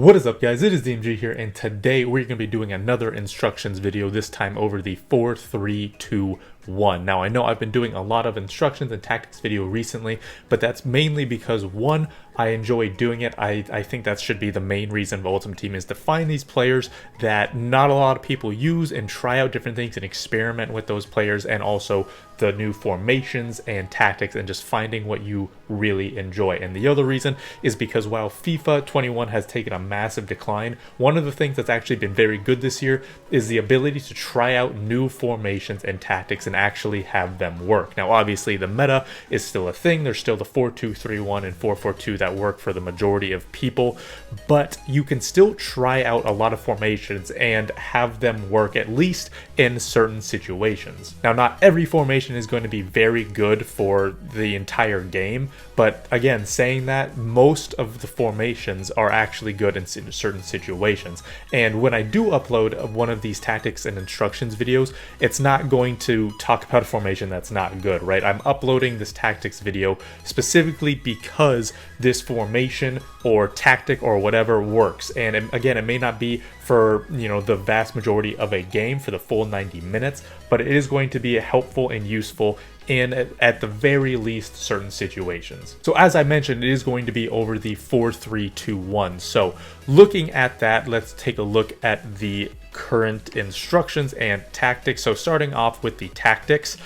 What is up, guys? It is DMG here, and today we're going to be doing another instructions video, this time over the 4-3-2-1. Now, I know I've been doing a lot of instructions and tactics video recently, but that's mainly because, one, I enjoy doing it. I think that should be the main reason of Ultimate Team, is to find these players that not a lot of people use and try out different things and experiment with those players, and also the new formations and tactics, and just finding what you really enjoy. And the other reason is because while FIFA 21 has taken a massive decline, one of the things that's actually been very good this year is the ability to try out new formations and tactics and actually have them work. Now, obviously, the meta is still a thing. There's still the 4-2-3-1 and 4-4-2 that work for the majority of people, but you can still try out a lot of formations and have them work, at least in certain situations. Now, not every formation is going to be very good for the entire game, but again, saying that, most of the formations are actually good in certain situations. And when I do upload one of these tactics and instructions videos, it's not going to talk about a formation that's not good, right? I'm uploading this tactics video specifically because this formation or tactic or whatever works. And again, it may not be for, the vast majority of a game for the full 90 minutes, but it is going to be helpful and useful in, at the very least, certain situations. So as I mentioned, it is going to be over the 4-3-2-1. So looking at that, let's take a look at the current instructions and tactics. So starting off with the tactics,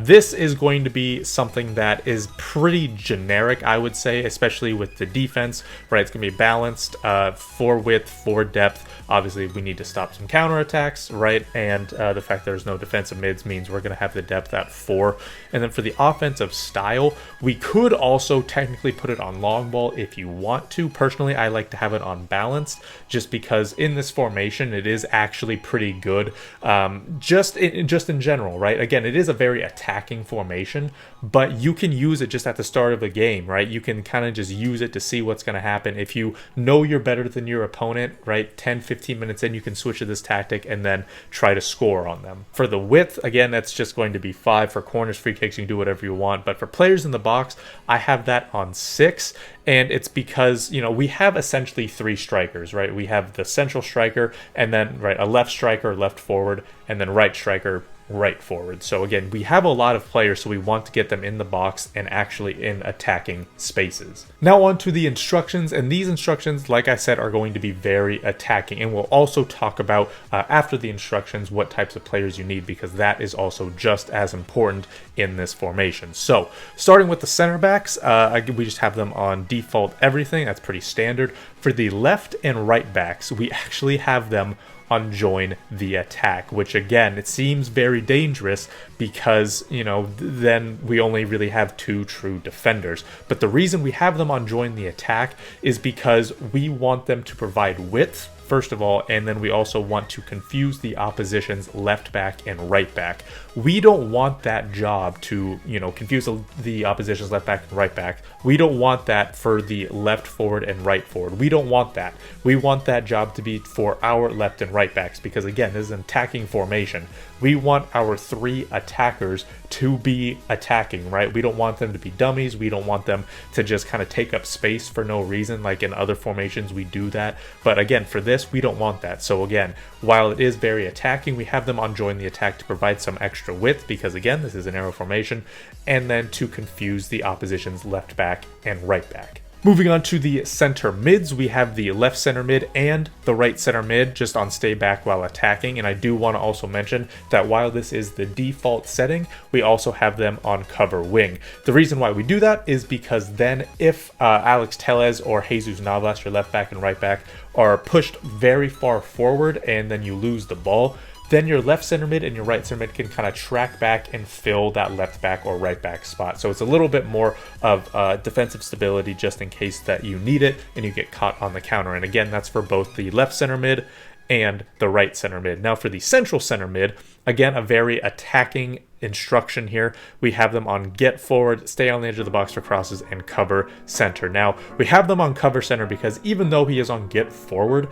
this is going to be something that is pretty generic, I would say, especially with the defense, right? It's going to be balanced, for width, for depth. Obviously, we need to stop some counterattacks, right? And the fact there's no defensive mids means we're going to have the depth at 4. And then for the offensive style, we could also technically put it on long ball if you want to. Personally, I like to have it on balanced, just because in this formation, it is actually pretty good, just in general, right? Again, it is a very attacking formation, but you can use it just at the start of the game, right? You can kind of just use it to see what's going to happen. If you know you're better than your opponent, right, 10-15 minutes in, you can switch to this tactic and then try to score on them. For the width, again, that's just going to be 5. For corners, free kicks, you can do whatever you want, but for players in the box, I have that on 6. And it's because, we have essentially 3 strikers, right? We have the central striker, and then, right, a left striker, left forward, and then right striker, right forward. So again, we have a lot of players, so we want to get them in the box and actually in attacking spaces. Now on to the instructions, and these instructions, like I said, are going to be very attacking, and we'll also talk about after the instructions what types of players you need, because that is also just as important in this formation. So starting with the center backs, we just have them on default everything. That's pretty standard. For the left and right backs, we actually have them on join the attack, which again, it seems very dangerous because, then we only really have 2 true defenders. But the reason we have them on join the attack is because we want them to provide width, first of all, and then we also want to confuse the opposition's left back and right back. We don't want that job to, confuse the opposition's left back and right back. We don't want that for the left forward and right forward. We don't want that. We want that job to be for our left and right backs, because again, this is an attacking formation. We want our 3 attackers to be attacking, right? We don't want them to be dummies. We don't want them to just kind of take up space for no reason. Like in other formations, we do that. But again, for this, we don't want that. So again, while it is very attacking, we have them on join the attack to provide some extra width, because again, this is an arrow formation, and then to confuse the opposition's left back and right back. Moving on to the center mids, we have the left center mid and the right center mid just on stay back while attacking. And I do want to also mention that while this is the default setting, we also have them on cover wing. The reason why we do that is because then if Alex Tellez or Jesus Navas, your left back and right back, are pushed very far forward and then you lose the ball, then your left center mid and your right center mid can kind of track back and fill that left back or right back spot. So it's a little bit more of defensive stability just in case that you need it and you get caught on the counter. And again, that's for both the left center mid and the right center mid. Now for the central center mid, again, a very attacking instruction here. We have them on get forward, stay on the edge of the box for crosses, and cover center. Now we have them on cover center because even though he is on get forward,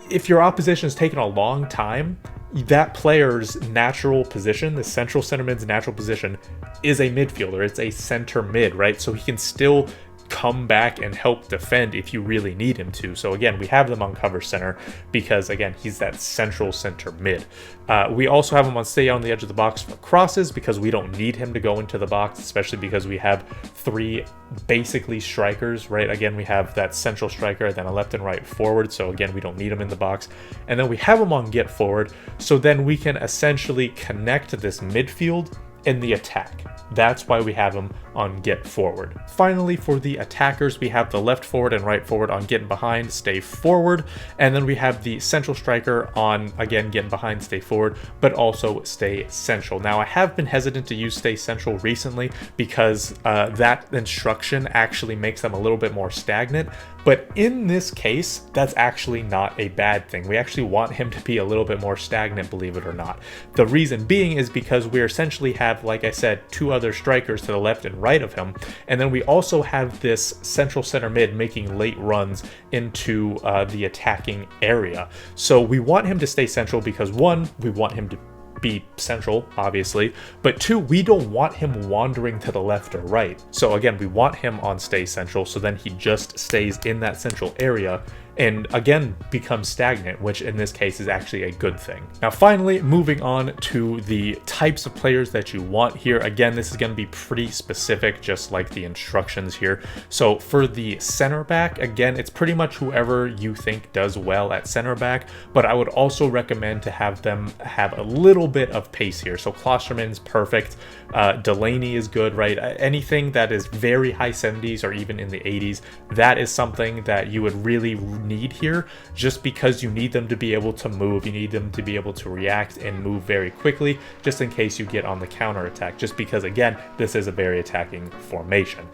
if your opposition is taking a long time, that player's natural position, the central center mid's natural position, is a midfielder. It's a center mid, right? So he can still come back and help defend if you really need him to. So again, we have them on cover center because again, he's that central center mid. We also have him on stay on the edge of the box for crosses because we don't need him to go into the box, especially because we have 3 basically strikers, right? Again, we have that central striker, then a left and right forward. So again, we don't need him in the box. And then we have him on get forward. So then we can essentially connect this midfield in the attack. That's why we have him on get forward. Finally, for the attackers, we have the left forward and right forward on getting behind, stay forward. And then we have the central striker on, again, getting behind, stay forward, but also stay central. Now, I have been hesitant to use stay central recently because that instruction actually makes them a little bit more stagnant. But in this case, that's actually not a bad thing. We actually want him to be a little bit more stagnant, believe it or not. The reason being is because we essentially have, like I said, 2 other strikers to the left and right of him. And then we also have this central center mid making late runs into the attacking area. So we want him to stay central because 1, we want him to be central, obviously, but 2, we don't want him wandering to the left or right. So again, we want him on stay central, so then he just stays in that central area and again becomes stagnant, which in this case is actually a good thing. Now finally, moving on to the types of players that you want here. Again, this is going to be pretty specific, just like the instructions here. So for the center back, again, it's pretty much whoever you think does well at center back, but I would also recommend to have them have a little bit of pace here. So Klosterman's perfect. Delaney is good, right? Anything that is very high 70s or even in the 80s, that is something that you would really need here, just because you need them to be able to move, you need them to be able to react and move very quickly, just in case you get on the counter attack, just because again, this is a very attacking formation.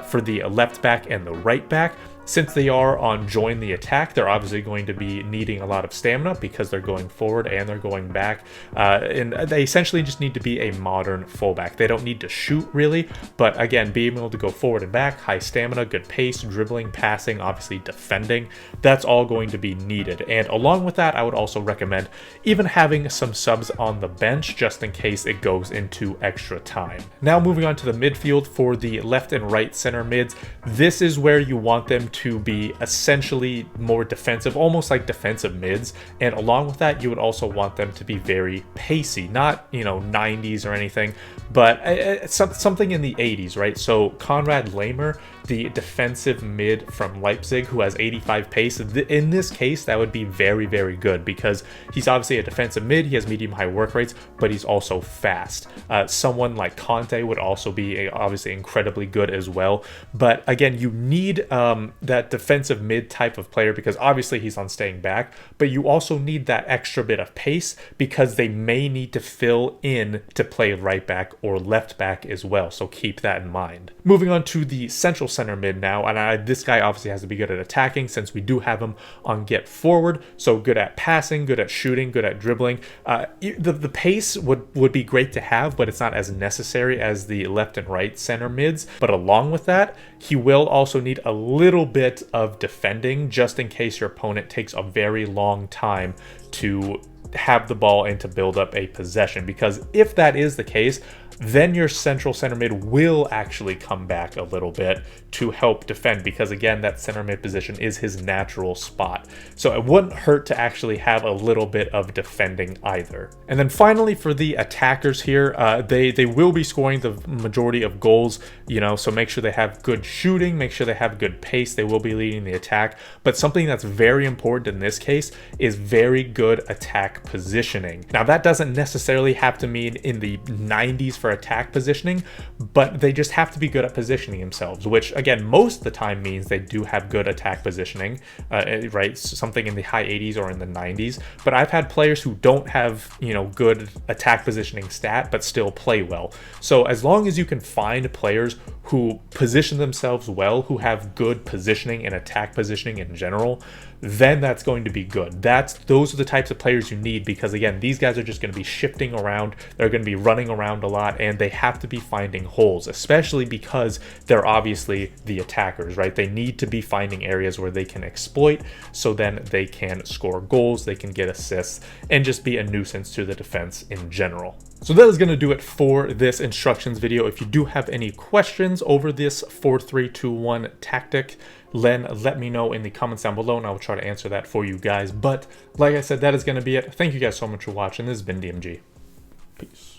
For the left back and the right back, since they are on join the attack, they're obviously going to be needing a lot of stamina because they're going forward and they're going back. And they essentially just need to be a modern fullback. They don't need to shoot really, but again, being able to go forward and back, high stamina, good pace, dribbling, passing, obviously defending, that's all going to be needed. And along with that, I would also recommend even having some subs on the bench just in case it goes into extra time. Now moving on to the midfield for the left and right center mids, this is where you want them to be essentially more defensive, almost like defensive mids. And along with that, you would also want them to be very pacey, not, 90s or anything, but something in the 80s, right? So Konrad Laimer, the defensive mid from Leipzig who has 85 pace, in this case, that would be very, very good because he's obviously a defensive mid, he has medium high work rates, but he's also fast. Someone like Conte would also be obviously incredibly good as well. But again, you need that defensive mid type of player because obviously he's on staying back, but you also need that extra bit of pace because they may need to fill in to play right back or left back as well. So keep that in mind. Moving on to the central center mid now, and this guy obviously has to be good at attacking since we do have him on get forward. So good at passing, good at shooting, good at dribbling. The pace would be great to have, but it's not as necessary as the left and right center mids. But along with that, he will also need a little bit of defending just in case your opponent takes a very long time to have the ball and to build up a possession, because if that is the case, then your central center mid will actually come back a little bit to help defend because again, that center mid position is his natural spot. So it wouldn't hurt to actually have a little bit of defending either. And then finally for the attackers here, they will be scoring the majority of goals, so make sure they have good shooting, make sure they have good pace, they will be leading the attack. But something that's very important in this case is very good attack positioning. Now that doesn't necessarily have to mean in the 90s for attack positioning, but they just have to be good at positioning themselves, which again, most of the time means they do have good attack positioning, right? Something in the high 80s or in the 90s. But I've had players who don't have, good attack positioning stat, but still play well. So as long as you can find players who position themselves well, who have good positioning and attack positioning in general, then that's going to be good. Those are the types of players you need because again, these guys are just going to be shifting around, they're going to be running around a lot, and they have to be finding holes, especially because they're obviously the attackers, right? They need to be finding areas where they can exploit, so then they can score goals, they can get assists, and just be a nuisance to the defense in general. So that is going to do it for this instructions video. If you do have any questions over this 4-3-2-1 tactic, then let me know in the comments down below and I will try to answer that for you guys. But like I said, that is going to be it. Thank you guys so much for watching. This has been DMG. Peace.